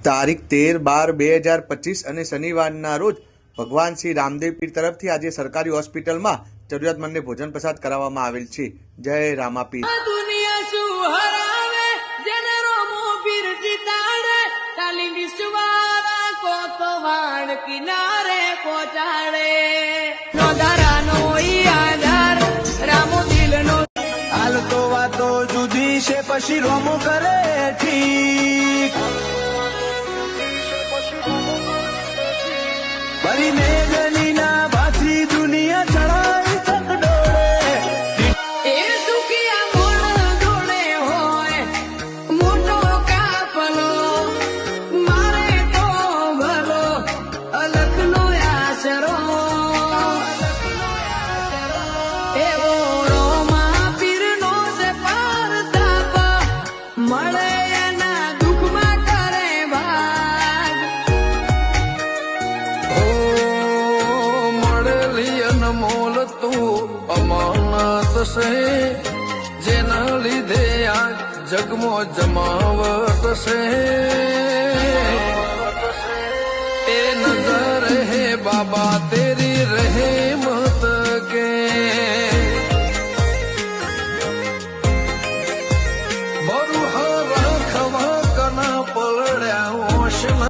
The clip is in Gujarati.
તારીખ 13/12/2025 અને શનિવારના રોજ ભગવાન શ્રી રામદેવ પીર તરફથી આજે સરકારી હોસ્પિટલમાં જરૂરિયાતમંદને ભોજન પ્રસાદ કરાવવામાં આવેલ છે। જય રામાપીર। દુનિયા શું હરાવે જેને રોમો પીર જીતાડે તાલી વિશ્વારા કો તો વાણ કિનારે પહોંચાડે નો દારાનો ઈ આધાર રામો દિલનો હાલ તો વાતો જુદી છે પછી રોમો કરે ઠીક ભરી મેઘનીના ભાથી દુનિયા ચડાઈ ચકડોળે એ સુખિયા મોણ જોડે હોય મોટો કાપલો મારે તો ભલો અલખનો આશરો એવો રોમા પીરનો છે પારતાપ મળે એના દુઃખમાં કરે ભાગ મળેલી અનમોલ તું અમાનત છે જેના લીધે આ જગમાં જમાવટ છે એ નજર હે બાબા